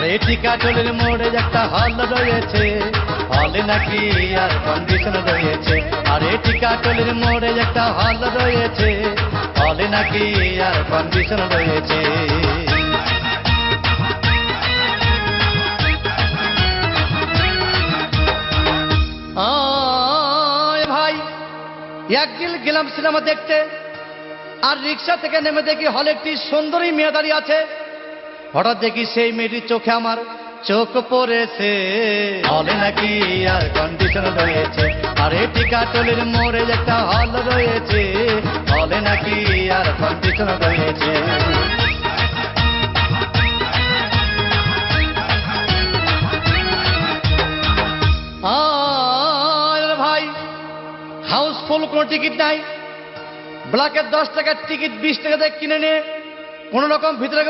আরে টিকাটলের মোড়ে একটা হল রয়েছে, হলে নাকি আর কন্ডিশন রয়েছে। আরে টিকাটলের মোড়ে একটা হল রয়েছে, হলে নাকি আর কন্ডিশন রয়েছে। ভাই একদিন গেলাম সিনেমা দেখতে, আর রিক্সা থেকে নেমে দেখি হলে একটি সুন্দরী মেয়ে দাঁড়িয়ে আছে। হঠাৎ দেখি সেই মেয়েটির চোখে আমার চোখ পড়েছে, হলে নাকি আর কন্ডিশন রয়েছে। আরে টিকাটলের মোড়ে একটা হল রয়েছে, হলে নাকি আর কন্ডিশন রয়েছে। ভাই হাউসফুল কোনো টিকিট নাই, ব্ল্যাকের 10 টাকার টিকিট 20 টাকা দিয়ে কিনে নিয়ে কোন রকম ভিতরে